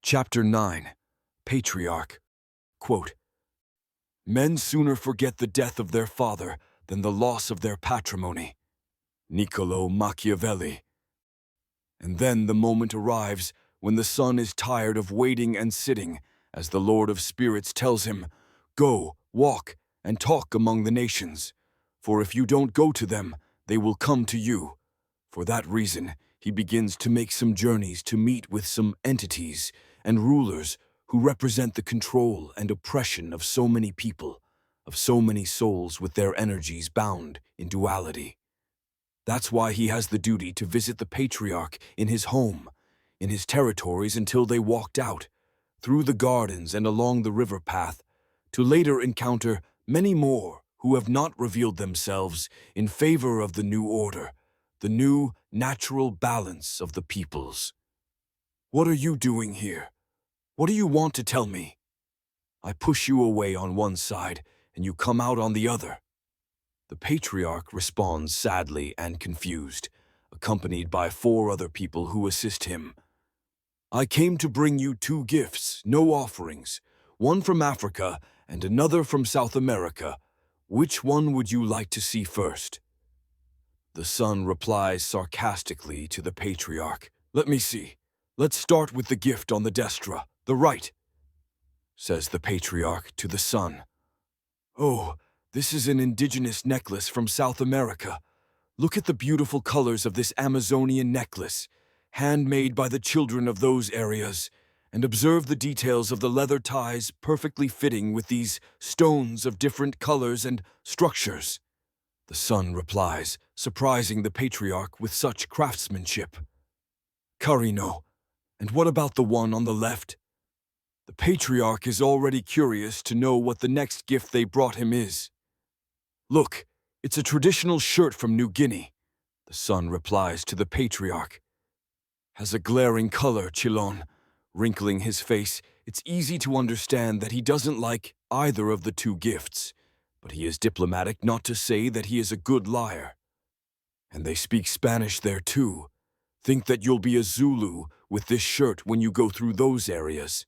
Chapter 9. Patriarch. Quote, Men sooner forget the death of their father than the loss of their patrimony. Niccolò Machiavelli. And then the moment arrives when the son is tired of waiting and sitting, as the Lord of Spirits tells him, Go, walk, and talk among the nations, for if you don't go to them, they will come to you. For that reason, he begins to make some journeys to meet with some entities and rulers who represent the control and oppression of so many people, of so many souls with their energies bound in duality. That's why he has the duty to visit the patriarch in his home, in his territories until they walked out, through the gardens and along the river path, to later encounter many more who have not revealed themselves in favor of the new order, the new natural balance of the peoples. What are you doing here? What do you want to tell me? I push you away on one side, and you come out on the other. The patriarch responds sadly and confused, accompanied by 4 other people who assist him. I came to bring you 2 gifts, no offerings, one from Africa and another from South America. Which one would you like to see first? The son replies sarcastically to the patriarch. Let me see. Let's start with the gift on the destra, the right, says the patriarch to the son. Oh, this is an indigenous necklace from South America. Look at the beautiful colors of this Amazonian necklace, handmade by the children of those areas, and observe the details of the leather ties perfectly fitting with these stones of different colors and structures. The son replies, surprising the patriarch with such craftsmanship. Carino, and what about the one on the left? The patriarch is already curious to know what the next gift they brought him is. Look, it's a traditional shirt from New Guinea, the son replies to the patriarch. Has a glaring color, Chilon. Wrinkling his face, it's easy to understand that he doesn't like either of the 2 gifts, but he is diplomatic not to say that he is a good liar. And they speak Spanish there too. Think that you'll be a Zulu with this shirt when you go through those areas.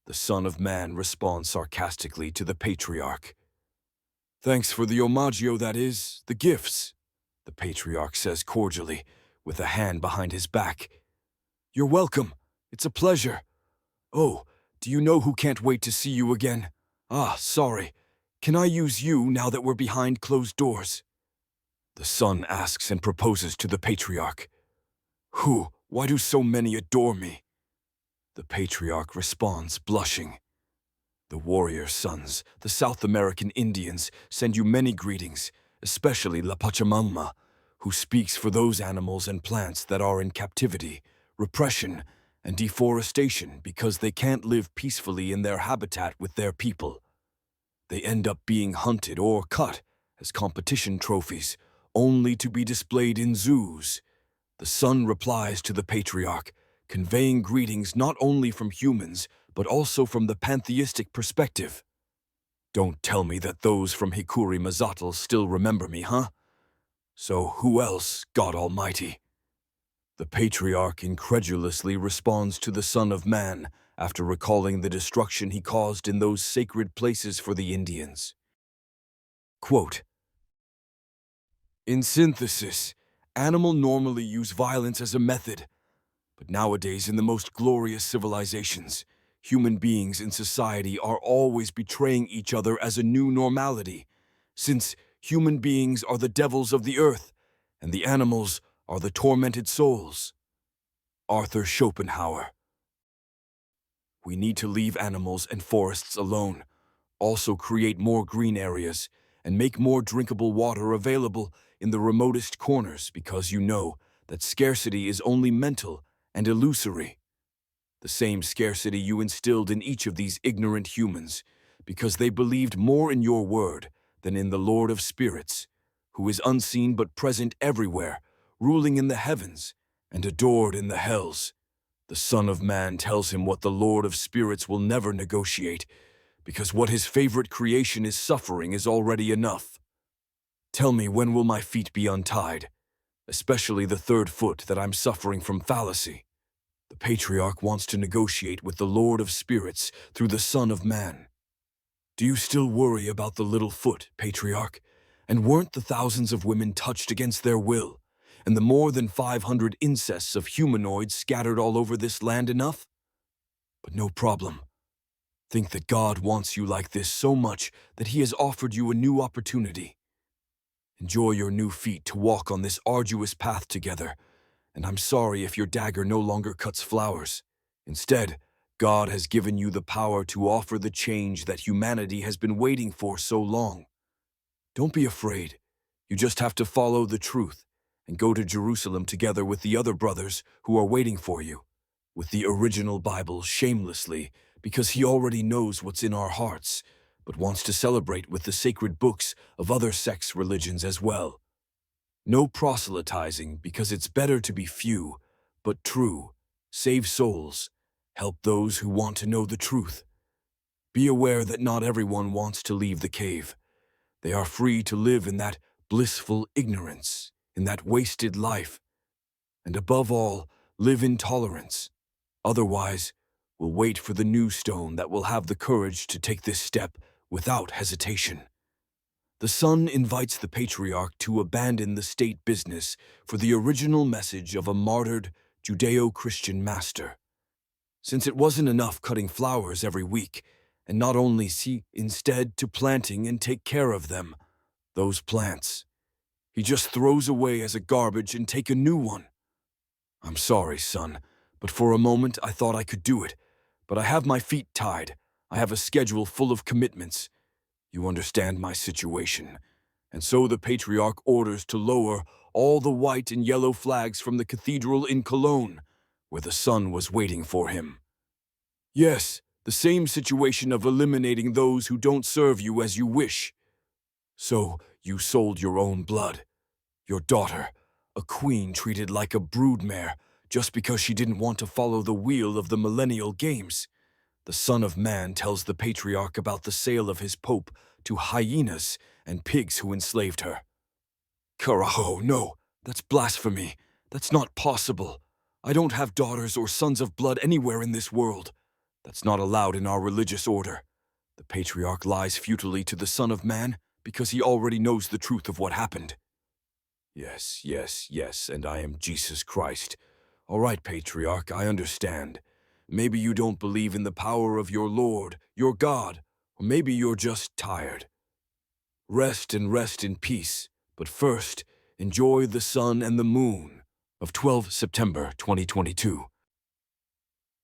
The Son of Man responds sarcastically to the patriarch. Thanks for the omaggio, that is, the gifts, the patriarch says cordially, with a hand behind his back. You're welcome. It's a pleasure. Oh, do you know who can't wait to see you again? Ah, sorry. Can I use you now that we're behind closed doors? The son asks and proposes to the patriarch. Who? Why do so many adore me? The patriarch responds, blushing. The warrior sons, the South American Indians, send you many greetings, especially La Pachamama, who speaks for those animals and plants that are in captivity, repression, and deforestation because they can't live peacefully in their habitat with their people. They end up being hunted or cut as competition trophies, only to be displayed in zoos. The son replies to the patriarch, conveying greetings not only from humans, but also from the pantheistic perspective. Don't tell me that those from Hikuri Mazatl still remember me, huh? So who else, God Almighty? The patriarch incredulously responds to the Son of Man after recalling the destruction he caused in those sacred places for the Indians. Quote, in synthesis, animals normally use violence as a method, but nowadays in the most glorious civilizations, human beings in society are always betraying each other as a new normality, since human beings are the devils of the earth, and the animals are the tormented souls. Arthur Schopenhauer. We need to leave animals and forests alone, also create more green areas, and make more drinkable water available in the remotest corners because you know that scarcity is only mental and illusory. The same scarcity you instilled in each of these ignorant humans because they believed more in your word than in the Lord of Spirits, who is unseen but present everywhere, ruling in the heavens and adored in the hells. The Son of Man tells him what the Lord of Spirits will never negotiate, because what his favorite creation is suffering is already enough. Tell me, when will my feet be untied, especially the 3rd foot that I'm suffering from fallacy? The Patriarch wants to negotiate with the Lord of Spirits through the Son of Man. Do you still worry about the little foot, Patriarch? And weren't the thousands of women touched against their will, and the more than 500 incests of humanoids scattered all over this land enough? But no problem. Think that God wants you like this so much that He has offered you a new opportunity. Enjoy your new feet to walk on this arduous path together, and I'm sorry if your dagger no longer cuts flowers. Instead, God has given you the power to offer the change that humanity has been waiting for so long. Don't be afraid. You just have to follow the truth and go to Jerusalem together with the other brothers who are waiting for you, with the original Bible shamelessly, because He already knows what's in our hearts, but wants to celebrate with the sacred books of other sects' religions as well. No proselytizing, because it's better to be few, but true. Save souls. Help those who want to know the truth. Be aware that not everyone wants to leave the cave. They are free to live in that blissful ignorance, in that wasted life. And above all, live in tolerance. Otherwise, we'll wait for the new stone that will have the courage to take this step without hesitation. The Son invites the Patriarch to abandon the state business for the original message of a martyred Judeo-Christian master. Since it wasn't enough cutting flowers every week, and not only see instead to planting and take care of them, those plants, He just throws away as a garbage and take a new one. I'm sorry, son, but for a moment I thought I could do it, but I have my feet tied. I have a schedule full of commitments. You understand my situation. And so the Patriarch orders to lower all the white and yellow flags from the cathedral in Cologne, where the Son was waiting for him. Yes, the same situation of eliminating those who don't serve you as you wish. So you sold your own blood. Your daughter, a queen treated like a broodmare, just because she didn't want to follow the wheel of the millennial games. The Son of Man tells the Patriarch about the sale of his pope to hyenas and pigs who enslaved her. Carajo, no, that's blasphemy. That's not possible. I don't have daughters or sons of blood anywhere in this world. That's not allowed in our religious order. The Patriarch lies futilely to the Son of Man because he already knows the truth of what happened. Yes, and I am Jesus Christ. All right, Patriarch, I understand. Maybe you don't believe in the power of your Lord, your God, or maybe you're just tired. Rest in peace, but first, enjoy the sun and the moon of 12 September 2022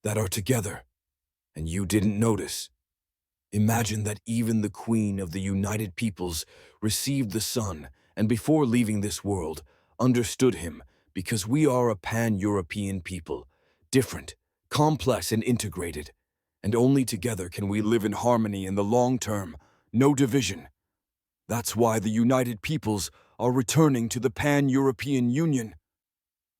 that are together, and you didn't notice. Imagine that even the Queen of the United Peoples received the Son and before leaving this world, understood Him because we are a pan-European people, different, complex and integrated, and only together can we live in harmony in the long term, no division. That's why the United Peoples are returning to the Pan-European Union.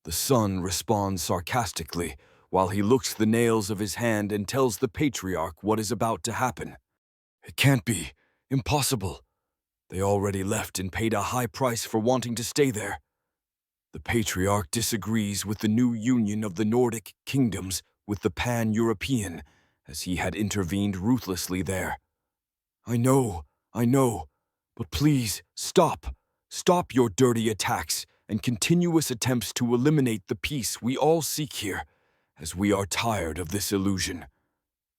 The Son responds sarcastically while he looks the nails of his hand and tells the Patriarch what is about to happen. It can't be. Impossible. They already left and paid a high price for wanting to stay there. The Patriarch disagrees with the new union of the Nordic kingdoms with the Pan-European, as he had intervened ruthlessly there. I know, but please, stop. Stop your dirty attacks and continuous attempts to eliminate the peace we all seek here, as we are tired of this illusion.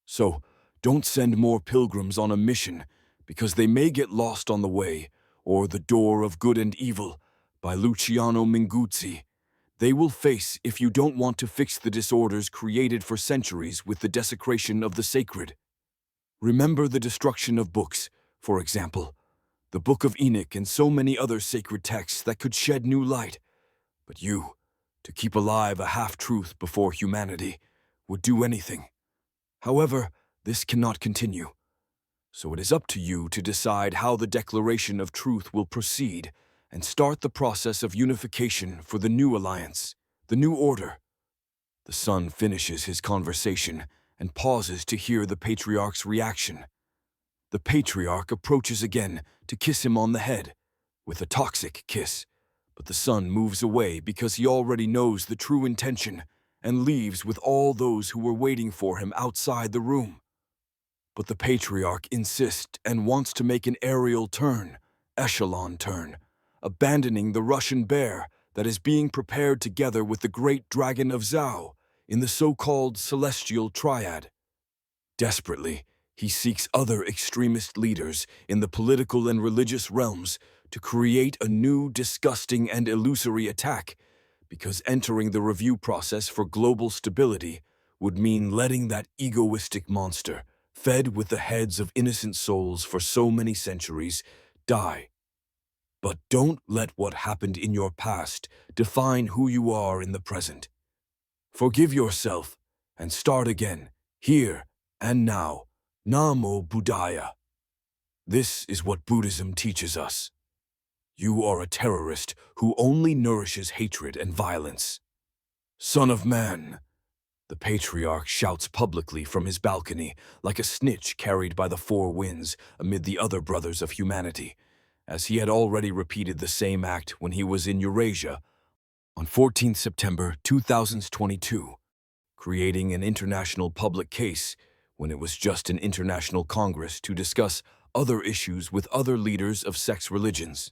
So, don't send more pilgrims on a mission, because they may get lost on the way, or The Door of Good and Evil, by Luciano Minguzzi. They will face if you don't want to fix the disorders created for centuries with the desecration of the sacred. Remember the destruction of books, for example, the Book of Enoch and so many other sacred texts that could shed new light. But you, to keep alive a half-truth before humanity, would do anything. However, this cannot continue. So it is up to you to decide how the declaration of truth will proceed and start the process of unification for the new alliance, the new order. The Son finishes his conversation and pauses to hear the Patriarch's reaction. The Patriarch approaches again to kiss him on the head, with a toxic kiss, but the Son moves away because he already knows the true intention, and leaves with all those who were waiting for him outside the room. But the patriarch insists and wants to make an aerial turn, echelon turn, abandoning the Russian bear that is being prepared together with the great dragon of Zhao in the so-called celestial triad. Desperately, he seeks other extremist leaders in the political and religious realms to create a new, disgusting, and illusory attack, because entering the review process for global stability would mean letting that egoistic monster, fed with the heads of innocent souls for so many centuries, die. But don't let what happened in your past define who you are in the present. Forgive yourself and start again, here and now. Namo Buddhaya. This is what Buddhism teaches us. You are a terrorist who only nourishes hatred and violence. Son of man, the patriarch shouts publicly from his balcony like a snitch carried by the four winds amid the other brothers of humanity, as he had already repeated the same act when he was in Eurasia on 14 September 2022, creating an international public case when it was just an international congress to discuss other issues with other leaders of sex religions.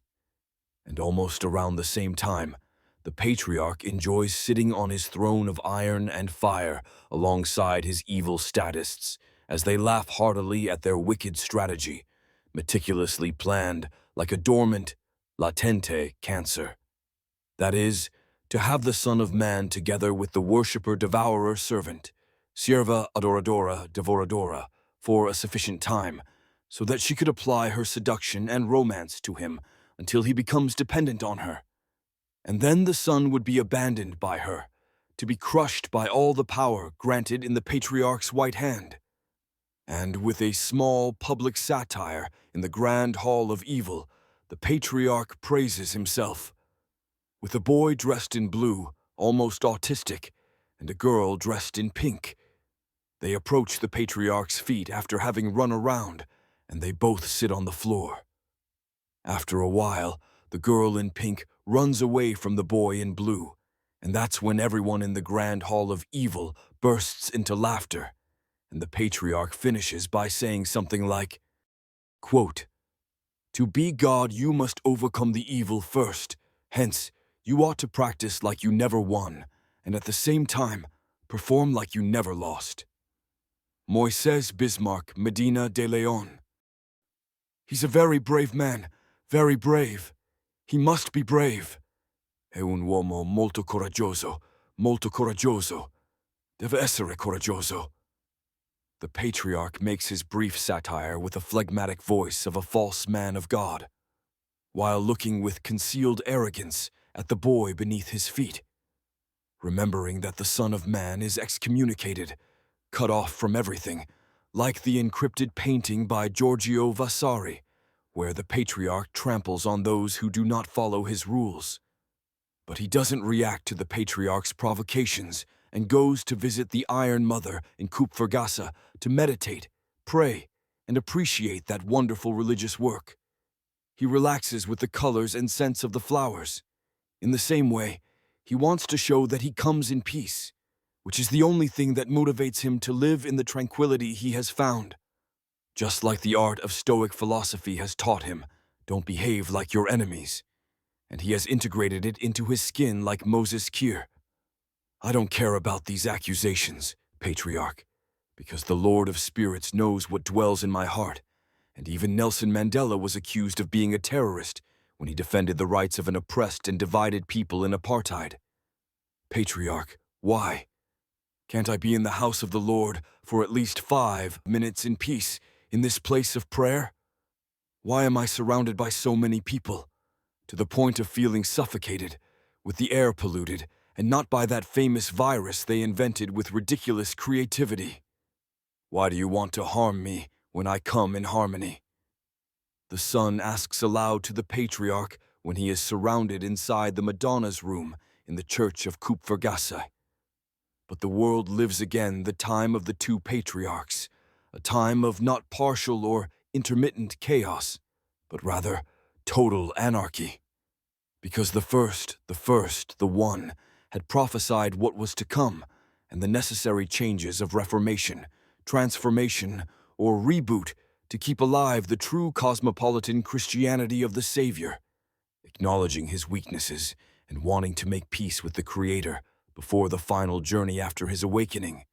And almost around the same time, the patriarch enjoys sitting on his throne of iron and fire alongside his evil statists as they laugh heartily at their wicked strategy, meticulously planned like a dormant, latente cancer. That is, to have the Son of Man together with the worshipper-devourer servant, sierva adoradora devoradora, for a sufficient time, so that she could apply her seduction and romance to him until he becomes dependent on her. And then the Son would be abandoned by her, to be crushed by all the power granted in the patriarch's white hand. And with a small public satire in the grand hall of evil, the patriarch praises himself. With a boy dressed in blue, almost autistic, and a girl dressed in pink, they approach the patriarch's feet after having run around, and they both sit on the floor. After a while, the girl in pink runs away from the boy in blue, and that's when everyone in the grand hall of evil bursts into laughter, and the patriarch finishes by saying something like, quote, "To be God, you must overcome the evil first. Hence, you ought to practice like you never won, and at the same time, perform like you never lost." Moises Bismarck, Medina de Leon. He's a very brave man, very brave. He must be brave. È un uomo molto coraggioso, molto coraggioso. Deve essere coraggioso. The patriarch makes his brief satire with the phlegmatic voice of a false man of God, while looking with concealed arrogance at the boy beneath his feet, remembering that the Son of Man is excommunicated, cut off from everything, like the encrypted painting by Giorgio Vasari, where the patriarch tramples on those who do not follow his rules. But he doesn't react to the patriarch's provocations and goes to visit the Iron Mother in Kupfergasse to meditate, pray, and appreciate that wonderful religious work. He relaxes with the colors and scents of the flowers. In the same way, he wants to show that he comes in peace, which is the only thing that motivates him to live in the tranquility he has found. Just like the art of Stoic philosophy has taught him, don't behave like your enemies, and he has integrated it into his skin like Moses Kier. I don't care about these accusations, patriarch, because the Lord of Spirits knows what dwells in my heart, and even Nelson Mandela was accused of being a terrorist when he defended the rights of an oppressed and divided people in apartheid. Patriarch, why? Can't I be in the house of the Lord for at least 5 minutes in peace in this place of prayer? Why am I surrounded by so many people, to the point of feeling suffocated, with the air polluted, and not by that famous virus they invented with ridiculous creativity? Why do you want to harm me when I come in harmony? The Son asks aloud to the patriarch when he is surrounded inside the Madonna's room in the church of Kupfergasse. But the world lives again the time of the two patriarchs, a time of not partial or intermittent chaos, but rather total anarchy. Because the first, the one, had prophesied what was to come, and the necessary changes of reformation, transformation, or reboot to keep alive the true cosmopolitan Christianity of the Savior, acknowledging his weaknesses and wanting to make peace with the Creator before the final journey after his awakening.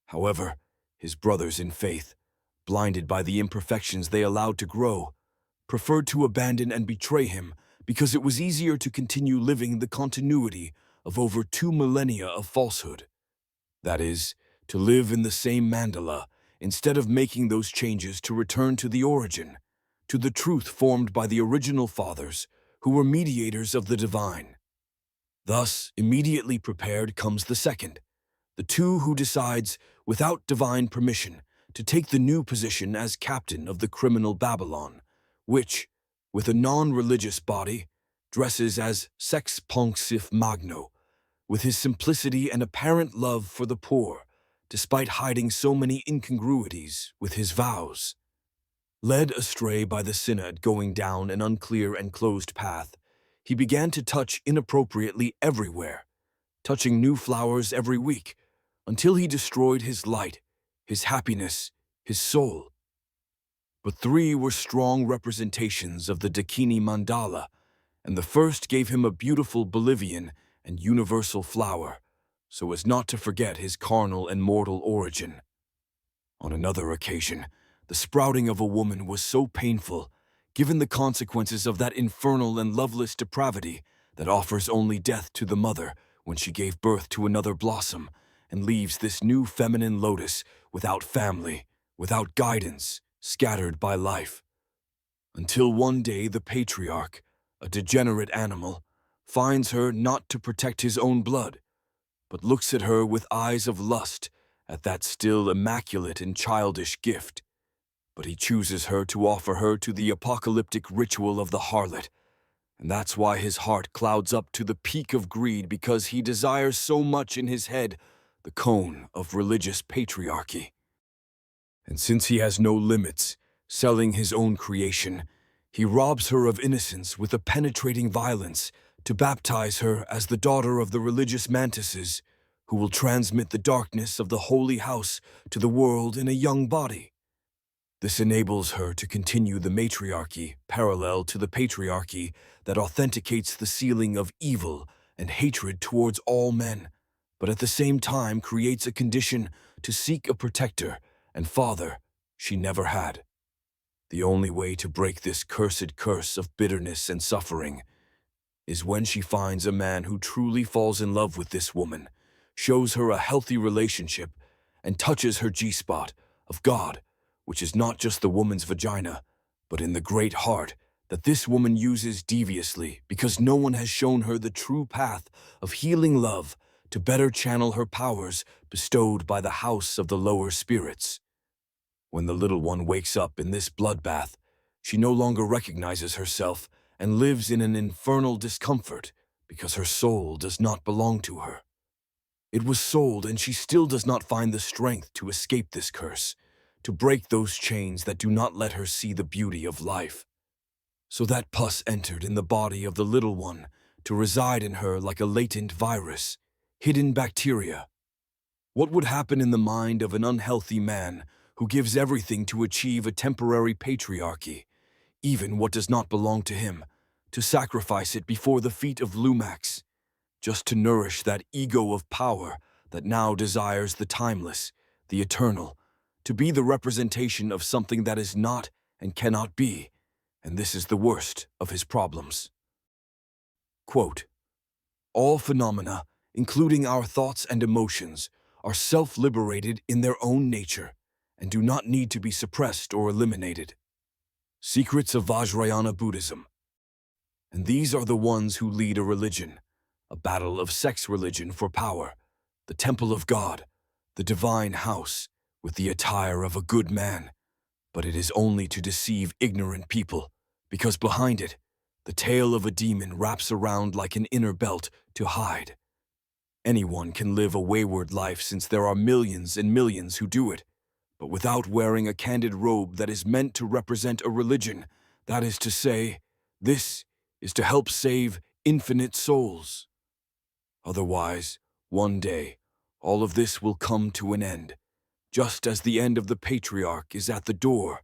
However, his brothers in faith, blinded by the imperfections they allowed to grow, preferred to abandon and betray him because it was easier to continue living the continuity of over 2 millennia of falsehood. That is, to live in the same mandala instead of making those changes to return to the origin, to the truth formed by the original fathers who were mediators of the divine. Thus, immediately prepared comes the second, the two who decides, without divine permission, to take the new position as captain of the criminal Babylon, which, with a non-religious body, dresses as sex ponxif magno, with his simplicity and apparent love for the poor, despite hiding so many incongruities with his vows. Led astray by the synod going down an unclear and closed path, he began to touch inappropriately everywhere, touching new flowers every week, until he destroyed his light, his happiness, his soul. But 3 were strong representations of the Dakini mandala, and the first gave him a beautiful Bolivian and universal flower, so as not to forget his carnal and mortal origin. On another occasion, the sprouting of a woman was so painful, given the consequences of that infernal and loveless depravity that offers only death to the mother when she gave birth to another blossom, and leaves this new feminine lotus without family, without guidance, scattered by life. Until one day the patriarch, a degenerate animal, finds her not to protect his own blood, but looks at her with eyes of lust at that still immaculate and childish gift. But he chooses her to offer her to the apocalyptic ritual of the harlot, and that's why his heart clouds up to the peak of greed, because he desires so much in his head the cone of religious patriarchy. And since he has no limits, selling his own creation, he robs her of innocence with a penetrating violence to baptize her as the daughter of the religious mantises, who will transmit the darkness of the holy house to the world in a young body. This enables her to continue the matriarchy parallel to the patriarchy that authenticates the sealing of evil and hatred towards all men, but at the same time creates a condition to seek a protector and father she never had. The only way to break this cursed curse of bitterness and suffering is when she finds a man who truly falls in love with this woman, shows her a healthy relationship, and touches her G-spot of God, which is not just the woman's vagina, but in the great heart that this woman uses deviously because no one has shown her the true path of healing love to better channel her powers bestowed by the house of the lower spirits. When the little one wakes up in this bloodbath, she no longer recognizes herself and lives in an infernal discomfort because her soul does not belong to her. It was sold, and she still does not find the strength to escape this curse, to break those chains that do not let her see the beauty of life. So that pus entered in the body of the little one to reside in her like a latent virus, hidden bacteria. What would happen in the mind of an unhealthy man who gives everything to achieve a temporary patriarchy, even what does not belong to him, to sacrifice it before the feet of Lumax, just to nourish that ego of power that now desires the timeless, the eternal, to be the representation of something that is not and cannot be, and this is the worst of his problems. Quote, "All phenomena, including our thoughts and emotions, are self-liberated in their own nature and do not need to be suppressed or eliminated." Secrets of Vajrayana Buddhism. And these are the ones who lead a religion, a battle of sex religion for power, the temple of God, the divine house, with the attire of a good man. But it is only to deceive ignorant people, because behind it, the tail of a demon wraps around like an inner belt to hide. Anyone can live a wayward life since there are millions and millions who do it, but without wearing a candid robe that is meant to represent a religion, that is to say, this is to help save infinite souls. Otherwise, one day, All of this will come to an end, just as the end of the patriarch is at the door,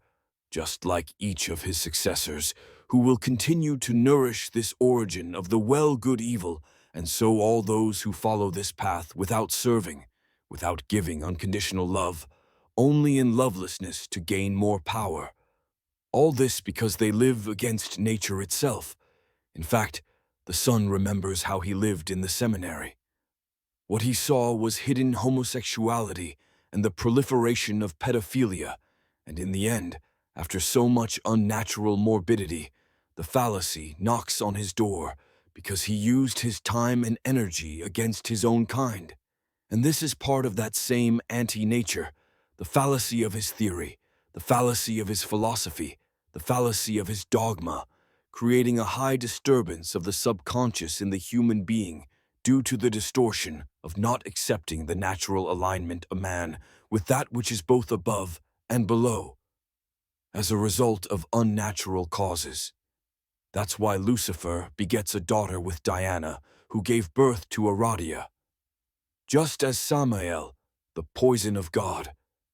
just like each of his successors, who will continue to nourish this origin of the well-good-evil, and so all those who follow this path without serving, without giving unconditional love, only in lovelessness to gain more power. All this because they live against nature itself. In fact, the son remembers how he lived in the seminary. What he saw was hidden homosexuality and the proliferation of pedophilia, and in the end, after so much unnatural morbidity, the fallacy knocks on his door because he used his time and energy against his own kind. And this is part of that same anti-nature, the fallacy of his theory, the fallacy of his philosophy, the fallacy of his dogma, creating a high disturbance of the subconscious in the human being due to the distortion of not accepting the natural alignment of man with that which is both above and below, as a result of unnatural causes. That's why Lucifer begets a daughter with Diana, who gave birth to Aradia. Just as Samael, the poison of God,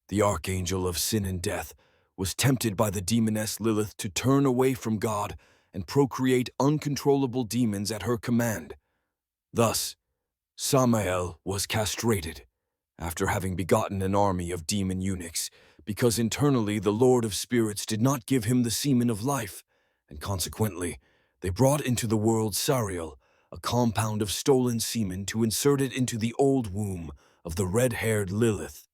the archangel of sin and death, was tempted by the demoness Lilith to turn away from God and procreate uncontrollable demons at her command. Thus, Samael was castrated, after having begotten an army of demon eunuchs, because internally the Lord of Spirits did not give him the semen of life, and consequently, they brought into the world Sariel, a compound of stolen semen to insert it into the old womb of the red-haired Lilith.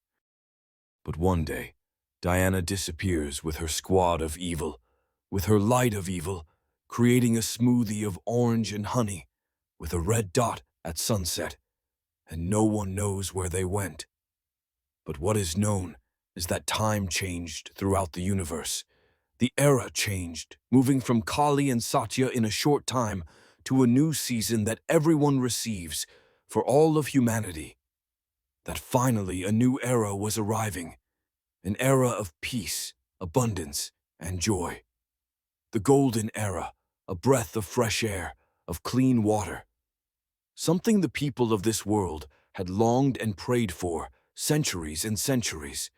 But one day, Diana disappears with her squad of evil, with her light of evil, creating a smoothie of orange and honey, with a red dot at sunset, and no one knows where they went. But what is known is that time changed throughout the universe. The era changed, moving from Kali and Satya in a short time to a new season that everyone receives for all of humanity. That finally a new era was arriving, an era of peace, abundance, and joy. The golden era, a breath of fresh air, of clean water. Something the people of this world had longed and prayed for centuries and centuries.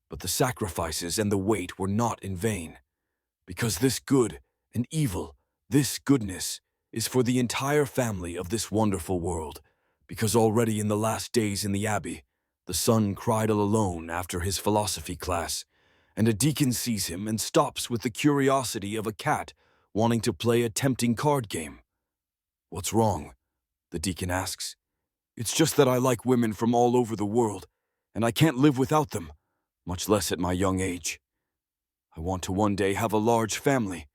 But the sacrifices and the wait were not in vain. Because this good and evil, this goodness, is for the entire family of this wonderful world. Because already in the last days in the abbey, the son cried alone after his philosophy class, and a deacon sees him and stops with the curiosity of a cat wanting to play a tempting card game. "What's wrong?" the deacon asks. "It's just that I like women from all over the world, and I can't live without them, much less at my young age. I want to one day have a large family,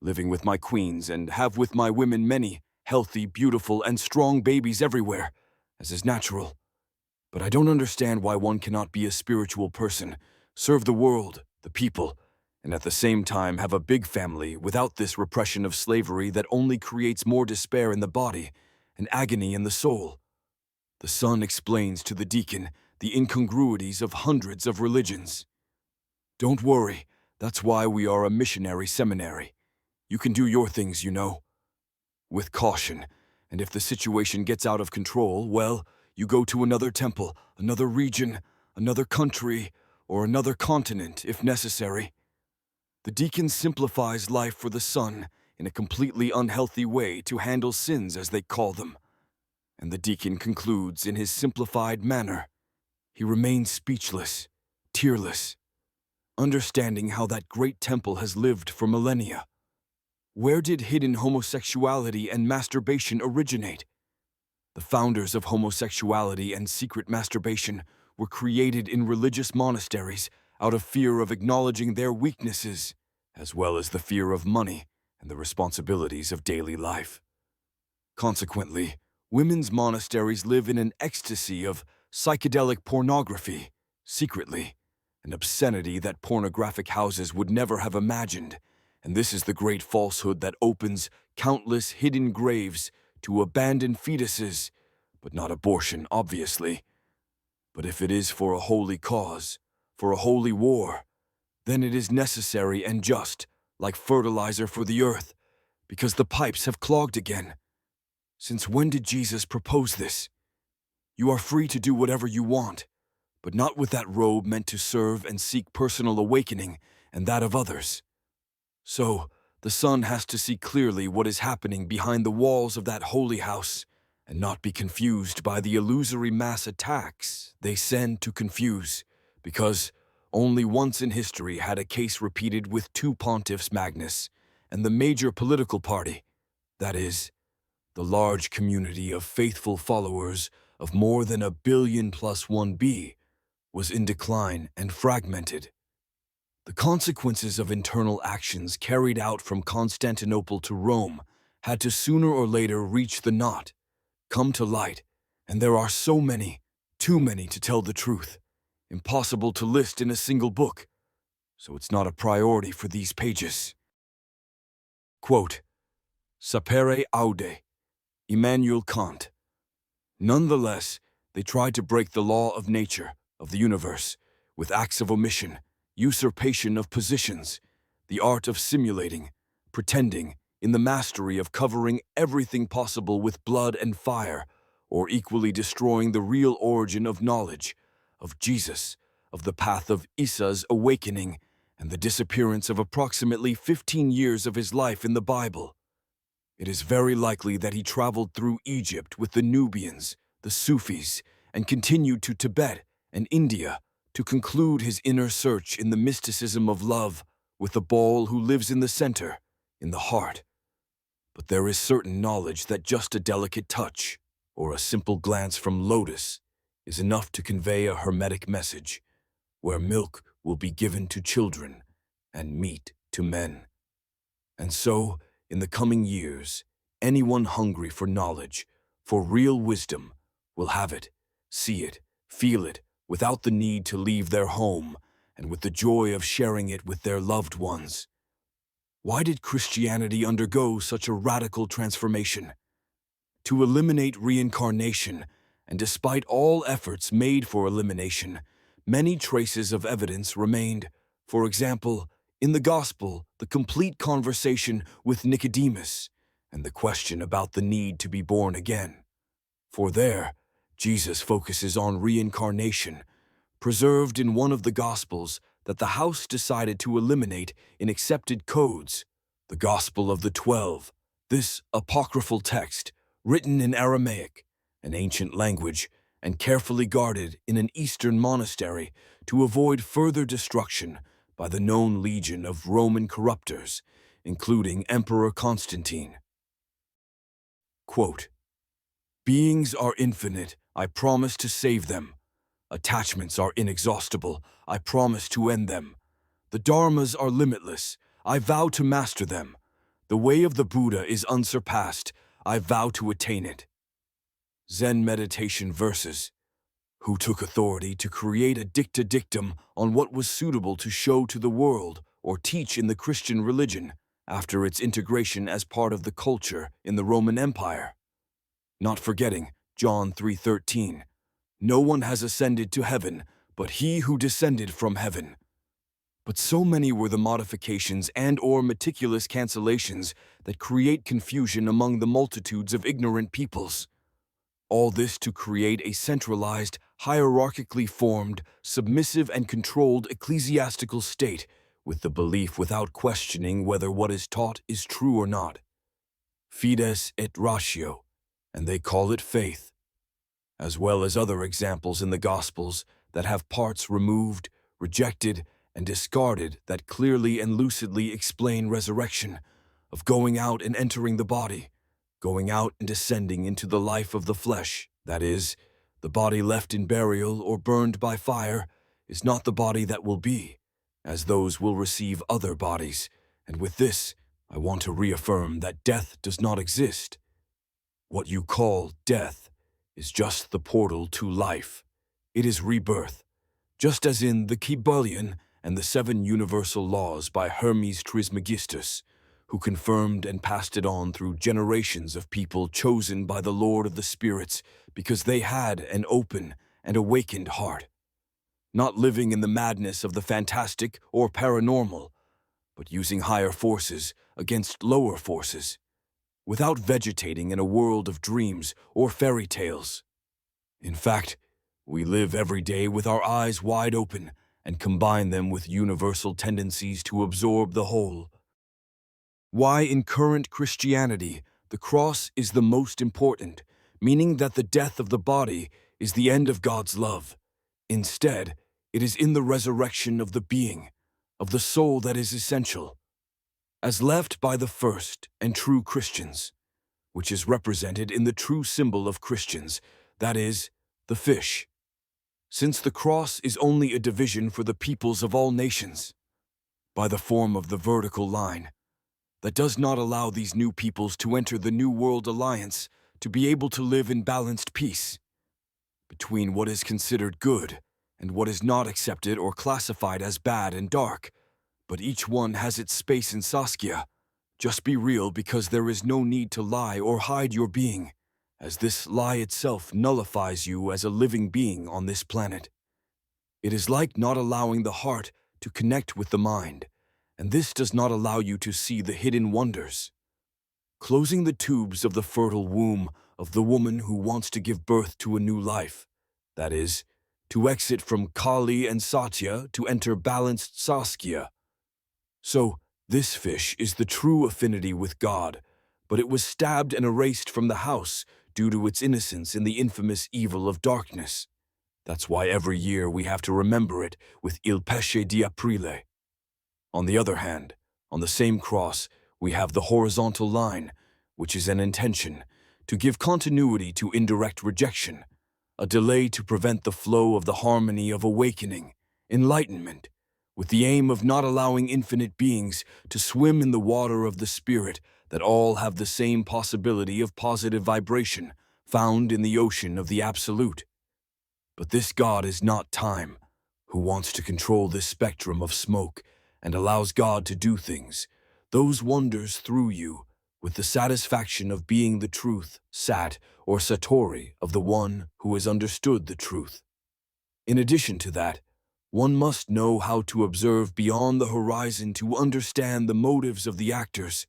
living with my queens and have with my women many healthy, beautiful, and strong babies everywhere, as is natural. But I don't understand why one cannot be a spiritual person, serve the world, the people, and at the same time have a big family without this repression of slavery that only creates more despair in the body and agony in the soul." The son explains to the deacon the incongruities of hundreds of religions. "Don't worry, that's why we are a missionary seminary. You can do your things, you know. With caution, and if the situation gets out of control, well, you go to another temple, another region, another country, or another continent, if necessary." The deacon simplifies life for the son in a completely unhealthy way to handle sins, as they call them. And the deacon concludes in his simplified manner. He remains speechless, tearless, understanding how that great temple has lived for millennia. Where did hidden homosexuality and masturbation originate? The founders of homosexuality and secret masturbation were created in religious monasteries out of fear of acknowledging their weaknesses, as well as the fear of money and the responsibilities of daily life. Consequently, women's monasteries live in an ecstasy of psychedelic pornography, secretly, an obscenity that pornographic houses would never have imagined, and this is the great falsehood that opens countless hidden graves to abandoned fetuses, but not abortion, obviously. But if it is for a holy cause, for a holy war, then it is necessary and just, like fertilizer for the earth, because the pipes have clogged again. Since when did Jesus propose this? You are free to do whatever you want, but not with that robe meant to serve and seek personal awakening and that of others. So, the son has to see clearly what is happening behind the walls of that holy house and not be confused by the illusory mass attacks they send to confuse, because only once in history had a case repeated with two pontiffs Magnus and the major political party, that is, the large community of faithful followers of more than 1 billion plus 1b, was in decline and fragmented. The consequences of internal actions carried out from Constantinople to Rome had to sooner or later reach the knot, come to light, and there are so many, too many to tell the truth, impossible to list in a single book, so it's not a priority for these pages. Quote, Sapere aude, Immanuel Kant. Nonetheless, they tried to break the law of nature, of the universe, with acts of omission, usurpation of positions, the art of simulating, pretending, in the mastery of covering everything possible with blood and fire, or equally destroying the real origin of knowledge, of Jesus, of the path of Isa's awakening, and the disappearance of approximately 15 years of his life in the Bible. It is very likely that he traveled through Egypt with the Nubians, the Sufis, and continued to Tibet and India to conclude his inner search in the mysticism of love with the ball who lives in the center, in the heart. But there is certain knowledge that just a delicate touch, or a simple glance from Lotus, is enough to convey a hermetic message, where milk will be given to children and meat to men. And so, in the coming years, anyone hungry for knowledge, for real wisdom, will have it, see it, feel it, without the need to leave their home, and with the joy of sharing it with their loved ones. Why did Christianity undergo such a radical transformation? To eliminate reincarnation, and despite all efforts made for elimination, many traces of evidence remained. For example, in the Gospel, the complete conversation with Nicodemus, and the question about the need to be born again. For there, Jesus focuses on reincarnation, preserved in one of the Gospels that the house decided to eliminate in accepted codes, the Gospel of the 12. This apocryphal text, written in Aramaic, an ancient language, and carefully guarded in an Eastern monastery to avoid further destruction by the known legion of Roman corruptors, including Emperor Constantine. Quote, Beings are infinite, I promise to save them. Attachments are inexhaustible, I promise to end them. The dharmas are limitless, I vow to master them. The way of the Buddha is unsurpassed, I vow to attain it. Zen meditation verses. Who took authority to create a dicta dictum on what was suitable to show to the world or teach in the Christian religion after its integration as part of the culture in the Roman Empire? Not forgetting John 3:13. No one has ascended to heaven, but he who descended from heaven. But so many were the modifications and/or meticulous cancellations that create confusion among the multitudes of ignorant peoples. All this to create a centralized, hierarchically formed, submissive and controlled ecclesiastical state with the belief without questioning whether what is taught is true or not. Fides et ratio, and they call it faith, as well as other examples in the Gospels that have parts removed, rejected, and discarded that clearly and lucidly explain resurrection, of going out and entering the body, going out and descending into the life of the flesh, that is, the body left in burial or burned by fire is not the body that will be, as those will receive other bodies, and with this, I want to reaffirm that death does not exist. What you call death is just the portal to life. It is rebirth, just as in the Kybalion and the 7 universal laws by Hermes Trismegistus, who confirmed and passed it on through generations of people chosen by the Lord of the Spirits because they had an open and awakened heart, not living in the madness of the fantastic or paranormal, but using higher forces against lower forces, without vegetating in a world of dreams or fairy tales. In fact, we live every day with our eyes wide open and combine them with universal tendencies to absorb the whole. Why in current Christianity, the cross is the most important, meaning that the death of the body is the end of God's love. Instead, it is in the resurrection of the being, of the soul that is essential, as left by the first and true Christians, which is represented in the true symbol of Christians, that is, the fish. Since the cross is only a division for the peoples of all nations, by the form of the vertical line, that does not allow these new peoples to enter the New World Alliance to be able to live in balanced peace between what is considered good and what is not accepted or classified as bad and dark, but each one has its space in Saskia. Just be real, because there is no need to lie or hide your being, as this lie itself nullifies you as a living being on this planet. It is like not allowing the heart to connect with the mind, and this does not allow you to see the hidden wonders. Closing the tubes of the fertile womb of the woman who wants to give birth to a new life, that is, to exit from Kali and Satya to enter balanced Saskia. So, this fish is the true affinity with God, but it was stabbed and erased from the house due to its innocence in the infamous evil of darkness. That's why every year we have to remember it with Il Pesce di Aprile. On the other hand, on the same cross, we have the horizontal line, which is an intention to give continuity to indirect rejection, a delay to prevent the flow of the harmony of awakening, enlightenment, with the aim of not allowing infinite beings to swim in the water of the spirit that all have the same possibility of positive vibration found in the ocean of the Absolute. But this God is not time, who wants to control this spectrum of smoke and allows God to do things, those wonders through you, with the satisfaction of being the truth, Sat, or Satori, of the one who has understood the truth. In addition to that, one must know how to observe beyond the horizon to understand the motives of the actors,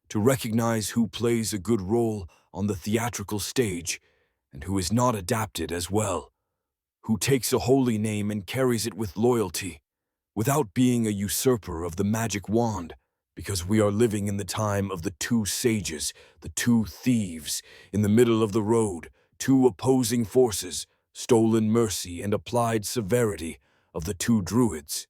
to recognize who plays a good role on the theatrical stage and who is not adapted as well, who takes a holy name and carries it with loyalty, without being a usurper of the magic wand, because we are living in the time of the two sages, the two thieves, in the middle of the road, two opposing forces, stolen mercy and applied severity of the two druids.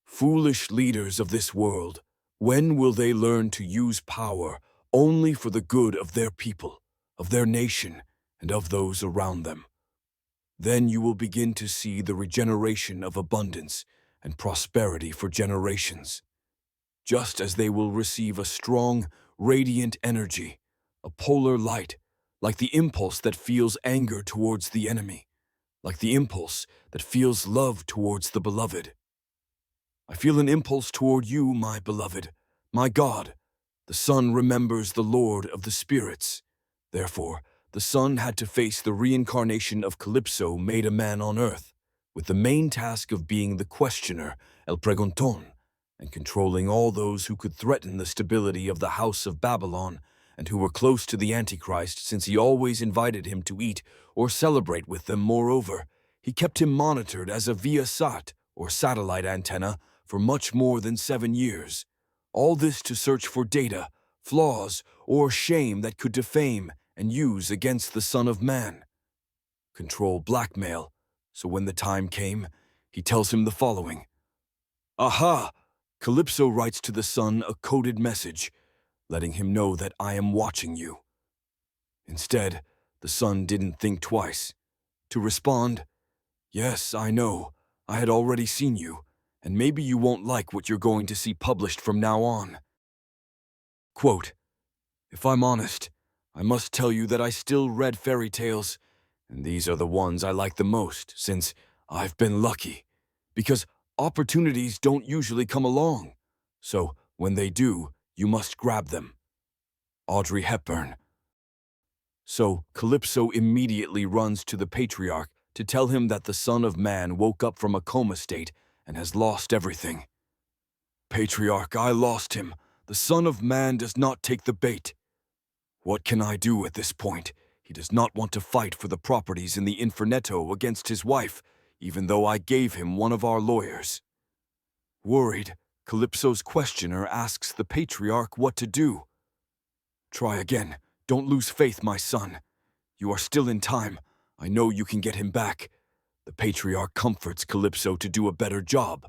Foolish leaders of this world, when will they learn to use power only for the good of their people, of their nation, and of those around them? Then you will begin to see the regeneration of abundance and prosperity for generations, just as they will receive a strong, radiant energy, a polar light, like the impulse that feels anger towards the enemy, like the impulse that feels love towards the beloved. I feel an impulse toward you, my beloved, my God. The sun remembers the Lord of the spirits. Therefore, the sun had to face the reincarnation of Calypso, made a man on earth, with the main task of being the questioner, El Pregunton, and controlling all those who could threaten the stability of the House of Babylon and who were close to the Antichrist, since he always invited him to eat or celebrate with them. Moreover, he kept him monitored as a Viasat, or satellite antenna, for much more than 7 years. All this to search for data, flaws, or shame that could defame and use against the Son of Man. Control blackmail, so when the time came, he tells him the following. Aha! Calypso writes to the sun a coded message, letting him know that I am watching you. Instead, the sun didn't think twice. To respond, yes, I know, I had already seen you, and maybe you won't like what you're going to see published from now on. Quote, if I'm honest, I must tell you that I still read fairy tales, and these are the ones I like the most, since I've been lucky, because opportunities don't usually come along. So, when they do, you must grab them. Audrey Hepburn. So, Calypso immediately runs to the patriarch to tell him that the Son of Man woke up from a coma state and has lost everything. Patriarch, I lost him. The Son of Man does not take the bait. What can I do at this point? He does not want to fight for the properties in the Infernetto against his wife, even though I gave him one of our lawyers. Worried, Calypso's questioner asks the patriarch what to do. Try again. Don't lose faith, my son. You are still in time. I know you can get him back. The patriarch comforts Calypso to do a better job.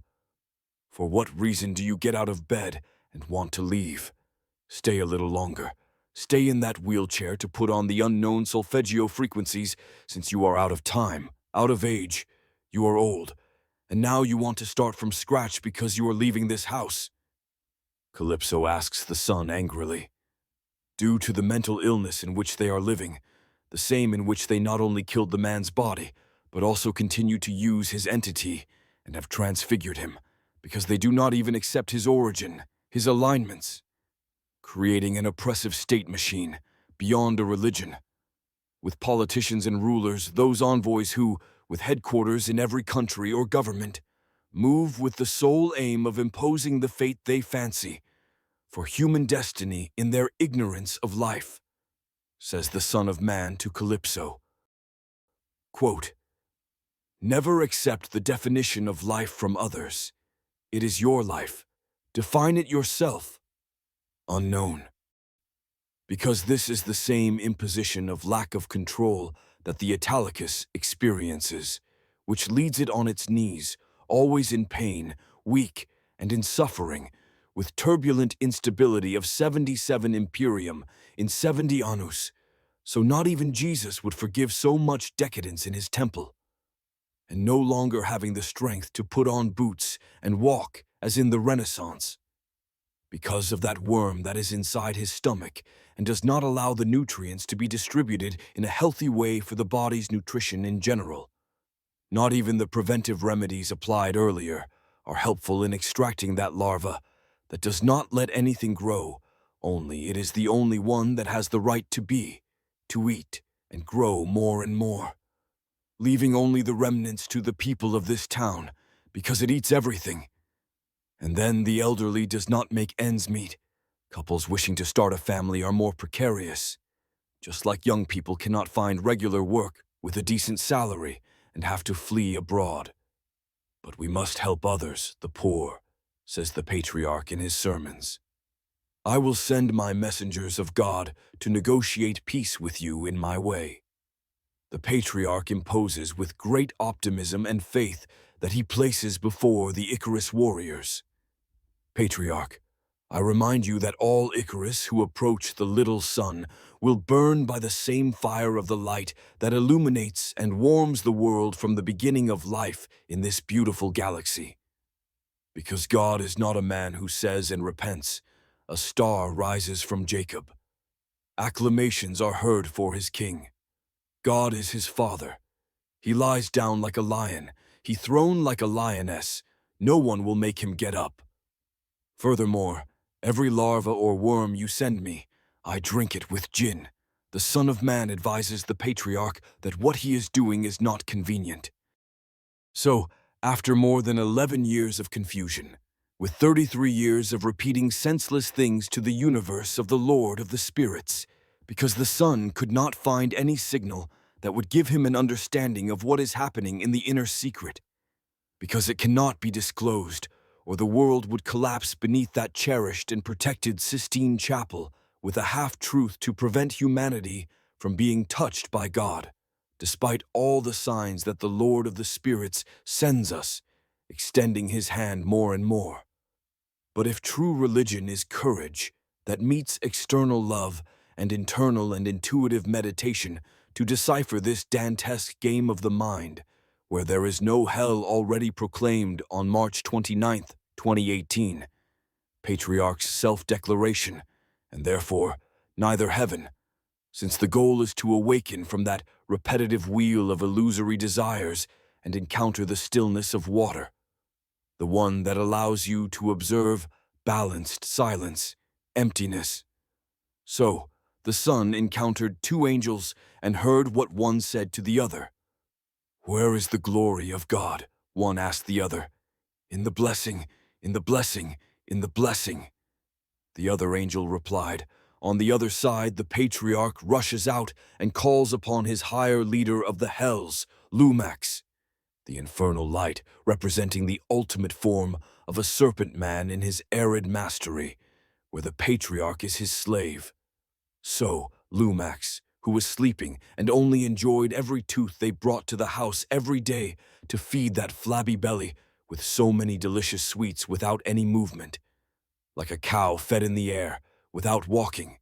For what reason do you get out of bed and want to leave? Stay a little longer. Stay in that wheelchair to put on the unknown solfeggio frequencies, since you are out of time, out of age. You are old, and now you want to start from scratch because you are leaving this house. Calypso asks the son angrily. Due to the mental illness in which they are living, the same in which they not only killed the man's body, but also continue to use his entity and have transfigured him, because they do not even accept his origin, his alignments, creating an oppressive state machine beyond a religion. With politicians and rulers, those envoys who, with headquarters in every country or government, move with the sole aim of imposing the fate they fancy for human destiny in their ignorance of life, says the Son of Man to Calypso. Quote, never accept the definition of life from others. It is your life. Define it yourself. Unknown. Because this is the same imposition of lack of control that the Italicus experiences, which leads it on its knees, always in pain, weak, and in suffering, with turbulent instability of 77 imperium in 70 annus, so not even Jesus would forgive so much decadence in his temple. And no longer having the strength to put on boots and walk as in the Renaissance, because of that worm that is inside his stomach and does not allow the nutrients to be distributed in a healthy way for the body's nutrition in general. Not even the preventive remedies applied earlier are helpful in extracting that larva that does not let anything grow, only it is the only one that has the right to be, to eat, and grow more and more, leaving only the remnants to the people of this town, because it eats everything. And then the elderly does not make ends meet. Couples wishing to start a family are more precarious, just like young people cannot find regular work with a decent salary and have to flee abroad. But we must help others, the poor, says the patriarch in his sermons. I will send my messengers of God to negotiate peace with you in my way. The patriarch imposes with great optimism and faith that he places before the Icarus warriors. Patriarch, I remind you that all Icarus who approach the little sun will burn by the same fire of the light that illuminates and warms the world from the beginning of life in this beautiful galaxy. Because God is not a man who says and repents, a star rises from Jacob. Acclamations are heard for his king. God is his father. He lies down like a lion, he thrown like a lioness. No one will make him get up. Furthermore, every larva or worm you send me, I drink it with gin. The Son of Man advises the patriarch that what he is doing is not convenient. So, after more than 11 years of confusion, with 33 years of repeating senseless things to the universe of the Lord of the Spirits, because the Son could not find any signal that would give him an understanding of what is happening in the inner secret, because it cannot be disclosed, or the world would collapse beneath that cherished and protected Sistine Chapel with a half-truth to prevent humanity from being touched by God, despite all the signs that the Lord of the Spirits sends us, extending his hand more and more. But if true religion is courage that meets external love and internal and intuitive meditation to decipher this Dantesque game of the mind, where there is no hell already proclaimed on March 29th, 2018, Patriarch's self-declaration, and therefore neither heaven, since the goal is to awaken from that repetitive wheel of illusory desires and encounter the stillness of water, the one that allows you to observe balanced silence, emptiness. So, the Son encountered two angels and heard what one said to the other. Where is the glory of God? One asked the other. In the blessing, in the blessing, in the blessing. The other angel replied, On the other side, the patriarch rushes out and calls upon his higher leader of the hells, Lumax, the infernal light representing the ultimate form of a serpent man in his arid mastery, where the patriarch is his slave. So, Lumax, who was sleeping and only enjoyed every tooth they brought to the house every day to feed that flabby belly with so many delicious sweets without any movement, like a cow fed in the air, without walking.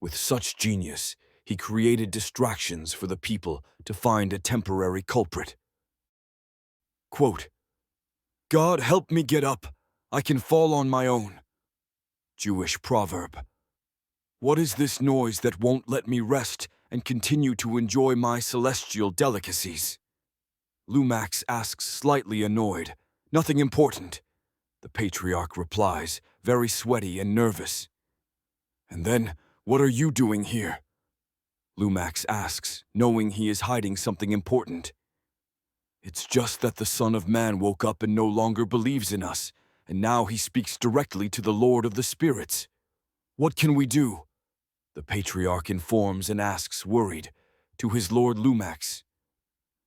With such genius, he created distractions for the people to find a temporary culprit. Quote, "God help me get up, I can fall on my own." Jewish proverb. What is this noise that won't let me rest and continue to enjoy my celestial delicacies? Lumax asks, slightly annoyed. Nothing important. The patriarch replies, very sweaty and nervous. And then, what are you doing here? Lumax asks, knowing he is hiding something important. It's just that the Son of Man woke up and no longer believes in us, and now he speaks directly to the Lord of the Spirits. What can we do? The patriarch informs and asks, worried, to his lord Lumax.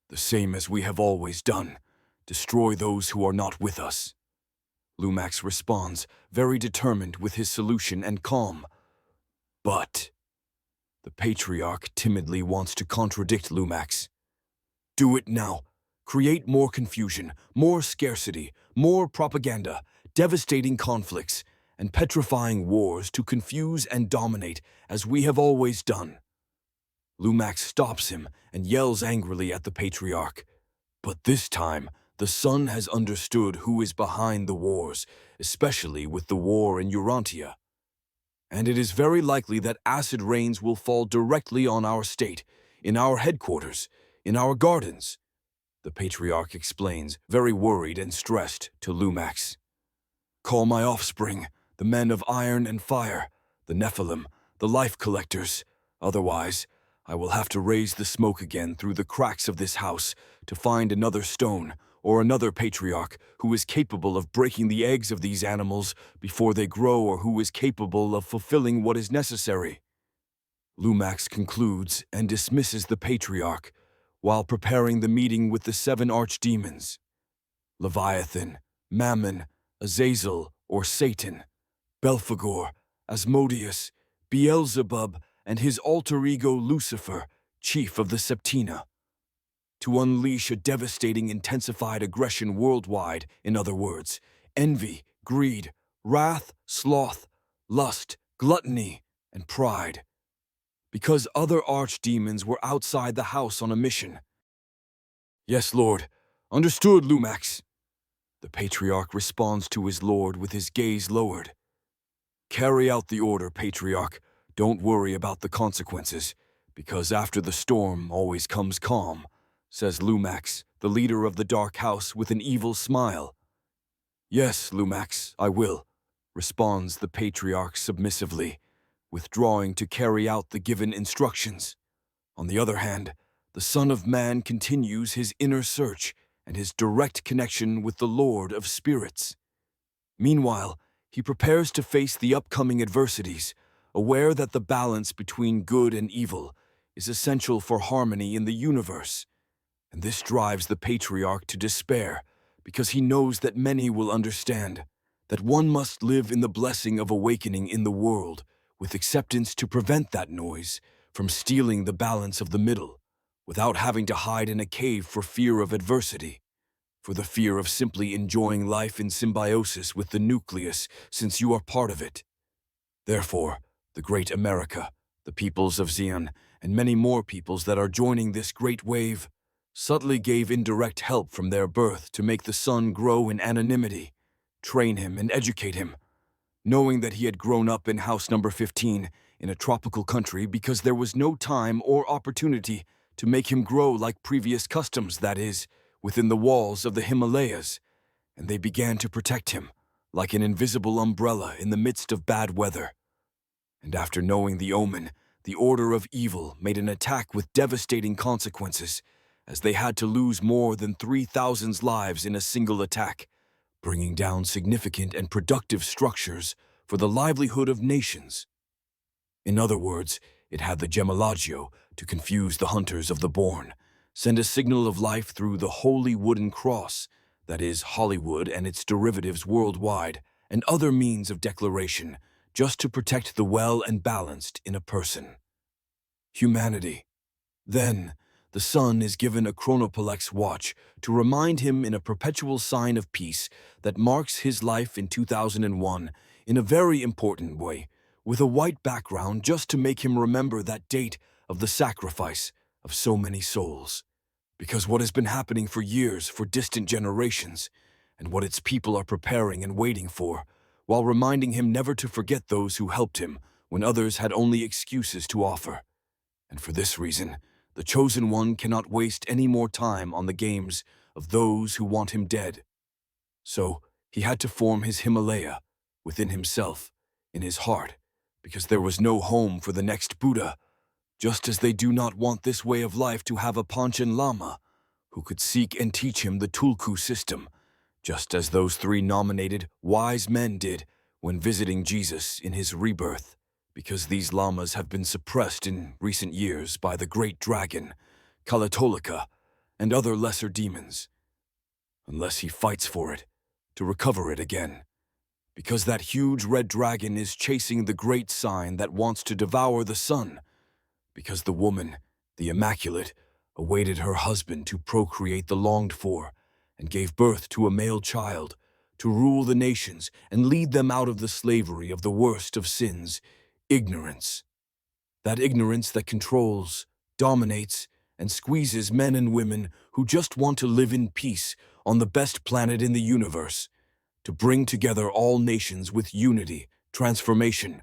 The same as we have always done, destroy those who are not with us. Lumax responds, very determined with his solution and calm. But the patriarch timidly wants to contradict Lumax. Do it now. Create more confusion, more scarcity, more propaganda, devastating conflicts, and petrifying wars to confuse and dominate as we have always done. Lumax stops him and yells angrily at the patriarch. But this time, the sun has understood who is behind the wars, especially with the war in Urantia. And it is very likely that acid rains will fall directly on our state, in our headquarters, in our gardens. The patriarch explains, very worried and stressed, to Lumax. Call my offspring, the men of iron and fire, the Nephilim, the life collectors. Otherwise, I will have to raise the smoke again through the cracks of this house to find another stone or another patriarch who is capable of breaking the eggs of these animals before they grow or who is capable of fulfilling what is necessary. Lumax concludes and dismisses the patriarch while preparing the meeting with the 7 archdemons, Leviathan, Mammon, Azazel or Satan, Belphegor, Asmodeus, Beelzebub, and his alter ego Lucifer, chief of the Septina, to unleash a devastating intensified aggression worldwide, in other words, envy, greed, wrath, sloth, lust, gluttony, and pride, because other archdemons were outside the house on a mission. Yes, Lord. Understood, Lumax. The patriarch responds to his lord with his gaze lowered. Carry out the order, patriarch. Don't worry about the consequences, because after the storm always comes calm, says Lumax, the leader of the dark house, with an evil smile. Yes, Lumax, I will, responds the patriarch submissively, withdrawing to carry out the given instructions. On the other hand, the Son of Man continues his inner search and his direct connection with the Lord of Spirits. Meanwhile, he prepares to face the upcoming adversities, aware that the balance between good and evil is essential for harmony in the universe. And this drives the patriarch to despair, because he knows that many will understand that one must live in the blessing of awakening in the world, with acceptance to prevent that noise from stealing the balance of the middle, without having to hide in a cave for fear of adversity, for the fear of simply enjoying life in symbiosis with the nucleus since you are part of it. Therefore, the great America, the peoples of Zion, and many more peoples that are joining this great wave, subtly gave indirect help from their birth to make the son grow in anonymity, train him and educate him, knowing that he had grown up in house number 15 in a tropical country because there was no time or opportunity to make him grow like previous customs, that is, within the walls of the Himalayas, and they began to protect him, like an invisible umbrella in the midst of bad weather. And after knowing the omen, the order of evil made an attack with devastating consequences, as they had to lose more than 3,000 lives in a single attack, bringing down significant and productive structures for the livelihood of nations. In other words, it had the gemellagio to confuse the hunters of the born, send a signal of life through the holy wooden cross, that is, Hollywood and its derivatives worldwide, and other means of declaration, just to protect the well and balanced in a person. Humanity. Then, the sun is given a chronopolex watch to remind him in a perpetual sign of peace that marks his life in 2001 in a very important way, with a white background just to make him remember that date of the sacrifice of so many souls. Because what has been happening for years, for distant generations, and what its people are preparing and waiting for, while reminding him never to forget those who helped him when others had only excuses to offer. And for this reason, the Chosen One cannot waste any more time on the games of those who want him dead. So he had to form his Himalaya within himself, in his heart, because there was no home for the next Buddha, just as they do not want this way of life to have a Panchen Lama who could seek and teach him the Tulku system, just as those three nominated wise men did when visiting Jesus in his rebirth, because these lamas have been suppressed in recent years by the great dragon, Kalatolika, and other lesser demons, unless he fights for it, to recover it again. Because that huge red dragon is chasing the great sign that wants to devour the sun, because the woman, the Immaculate, awaited her husband to procreate the longed for, and gave birth to a male child, to rule the nations and lead them out of the slavery of the worst of sins, ignorance. That ignorance that controls, dominates, and squeezes men and women who just want to live in peace on the best planet in the universe, to bring together all nations with unity, transformation.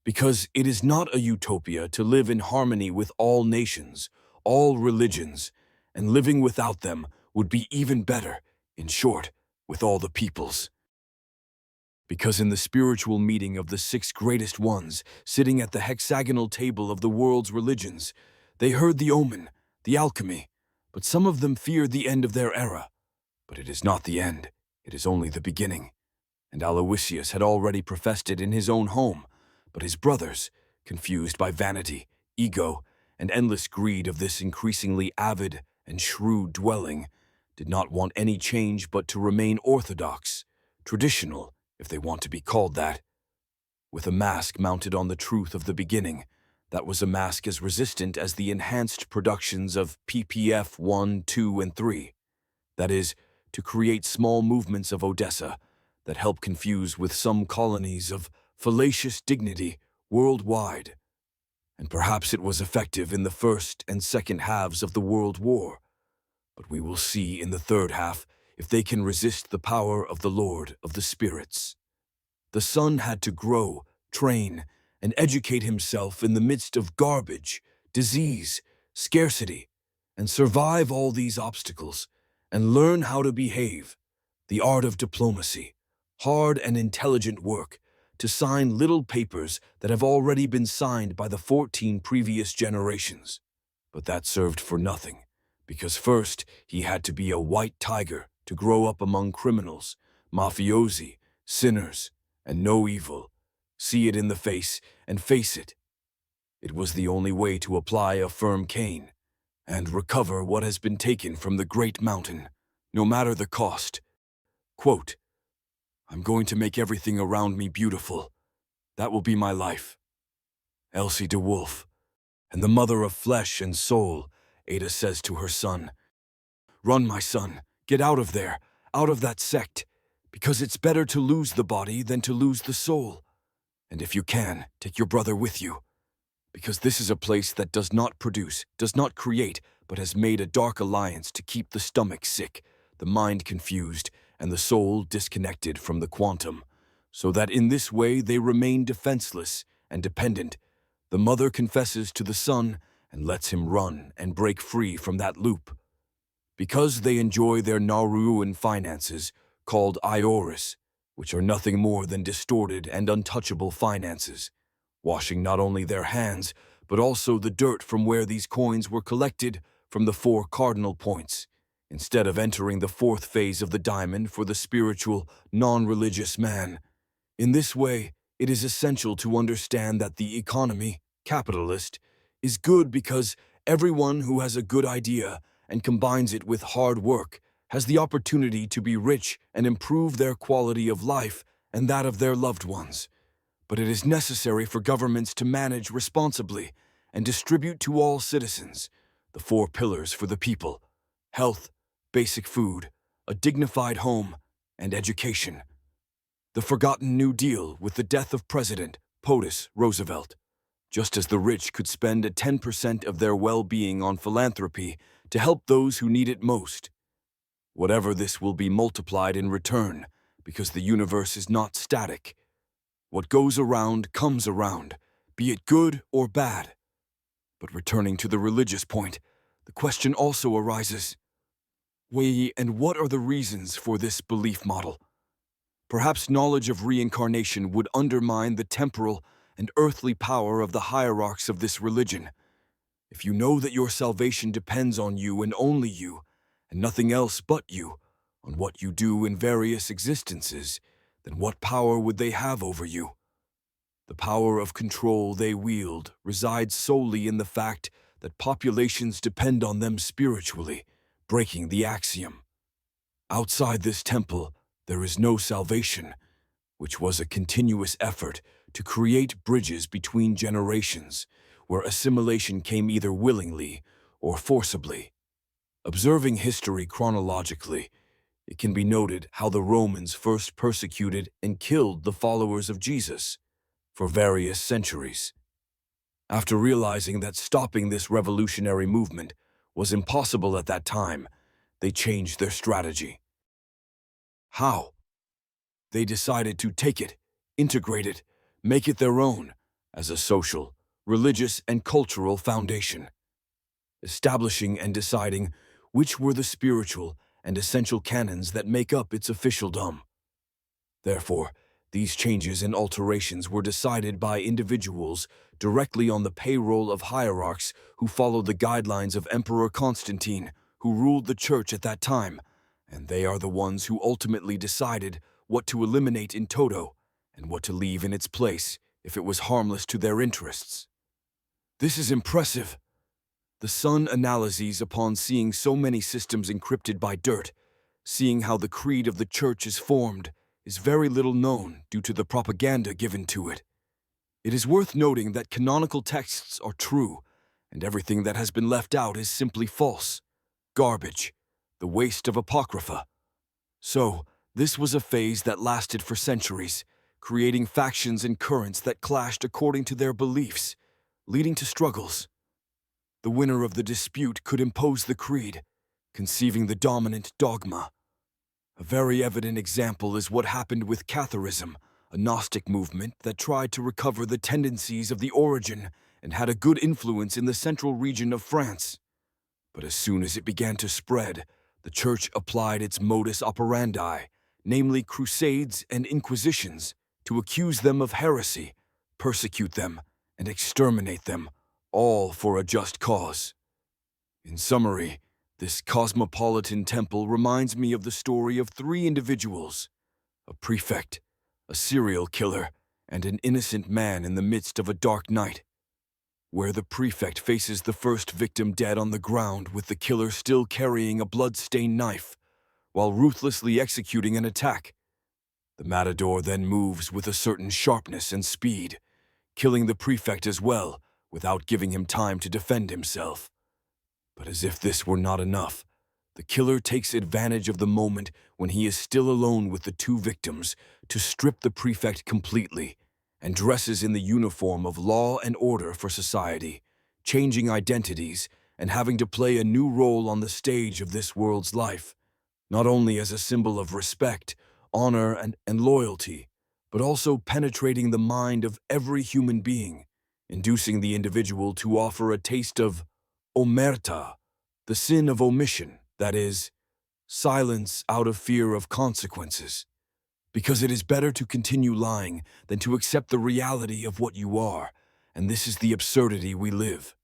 Because it is not a utopia to live in harmony with all nations, all religions, and living without them would be even better, in short, with all the peoples. Because in the spiritual meeting of the six greatest ones, sitting at the hexagonal table of the world's religions, they heard the omen, the alchemy, but some of them feared the end of their era. But it is not the end, it is only the beginning. And Aloysius had already professed it in his own home, but his brothers, confused by vanity, ego, and endless greed of this increasingly avid and shrewd dwelling, did not want any change but to remain orthodox, traditional, if they want to be called that, with a mask mounted on the truth of the beginning. That was a mask as resistant as the enhanced productions of PPF 1, 2, and 3. That is, to create small movements of Odessa that help confuse with some colonies of fallacious dignity worldwide. And perhaps it was effective in the first and second halves of the World War. But we will see in the third half if they can resist the power of the Lord of the Spirits. The son had to grow, train, and educate himself in the midst of garbage, disease, scarcity, and survive all these obstacles, and learn how to behave, the art of diplomacy, hard and intelligent work, to sign little papers that have already been signed by the 14 previous generations. But that served for nothing, because first he had to be a white tiger to grow up among criminals, mafiosi, sinners, and know evil, see it in the face and face it. It was the only way to apply a firm cane and recover what has been taken from the great mountain, no matter the cost. Quote, "I'm going to make everything around me beautiful. That will be my life." Elsie de Wolf, and the mother of flesh and soul, Ada says to her son, "Run, my son, get out of there, out of that sect, because it's better to lose the body than to lose the soul. And if you can, take your brother with you, because this is a place that does not produce, does not create, but has made a dark alliance to keep the stomach sick, the mind confused, and the soul disconnected from the quantum, so that in this way they remain defenseless and dependent. The mother confesses to the son and lets him run and break free from that loop. Because they enjoy their Nauruan finances, called Ioris, which are nothing more than distorted and untouchable finances, washing not only their hands, but also the dirt from where these coins were collected from the 4 cardinal points, instead of entering the 4th phase of the diamond for the spiritual, non-religious man. In this way, it is essential to understand that the economy, capitalist, is good because everyone who has a good idea and combines it with hard work has the opportunity to be rich and improve their quality of life and that of their loved ones. But it is necessary for governments to manage responsibly and distribute to all citizens the four pillars for the people: health, basic food, a dignified home, and education. The forgotten New Deal with the death of President POTUS Roosevelt. Just as the rich could spend 10% of their well-being on philanthropy to help those who need it most. Whatever this will be multiplied in return, because the universe is not static. What goes around comes around, be it good or bad. But returning to the religious point, the question also arises: and what are the reasons for this belief model? Perhaps knowledge of reincarnation would undermine the temporal and earthly power of the hierarchs of this religion. If you know that your salvation depends on you and only you, and nothing else but you, on what you do in various existences, then what power would they have over you? The power of control they wield resides solely in the fact that populations depend on them spiritually, breaking the axiom. Outside this temple, there is no salvation, which was a continuous effort to create bridges between generations, where assimilation came either willingly or forcibly. Observing history chronologically, it can be noted how the Romans first persecuted and killed the followers of Jesus for various centuries. After realizing that stopping this revolutionary movement was impossible at that time, they changed their strategy. How? They decided to take it, integrate it, make it their own, as a social, religious, and cultural foundation, establishing and deciding which were the spiritual and essential canons that make up its officialdom. Therefore, these changes and alterations were decided by individuals directly on the payroll of hierarchs who followed the guidelines of Emperor Constantine, who ruled the church at that time, and they are the ones who ultimately decided what to eliminate in toto and what to leave in its place if it was harmless to their interests. This is impressive. The Sun analyses upon seeing so many systems encrypted by dirt, seeing how the creed of the church is formed, is very little known due to the propaganda given to it. It is worth noting that canonical texts are true, and everything that has been left out is simply false. Garbage, the waste of Apocrypha. So, this was a phase that lasted for centuries, creating factions and currents that clashed according to their beliefs, leading to struggles. The winner of the dispute could impose the creed, conceiving the dominant dogma. A very evident example is what happened with Catharism, a Gnostic movement that tried to recover the tendencies of the origin and had a good influence in the central region of France. But as soon as it began to spread, the Church applied its modus operandi, namely crusades and inquisitions, to accuse them of heresy, persecute them, and exterminate them, all for a just cause. In summary, this cosmopolitan temple reminds me of the story of three individuals: a prefect, a serial killer, and an innocent man in the midst of a dark night, where the prefect faces the first victim dead on the ground with the killer still carrying a blood-stained knife, while ruthlessly executing an attack. The matador then moves with a certain sharpness and speed, killing the prefect as well, without giving him time to defend himself. But as if this were not enough, the killer takes advantage of the moment when he is still alone with the two victims to strip the prefect completely, and dresses in the uniform of law and order for society, changing identities and having to play a new role on the stage of this world's life, not only as a symbol of respect, honor, and loyalty, but also penetrating the mind of every human being, inducing the individual to offer a taste of omerta, the sin of omission, that is, silence out of fear of consequences. Because it is better to continue lying than to accept the reality of what you are, and this is the absurdity we live.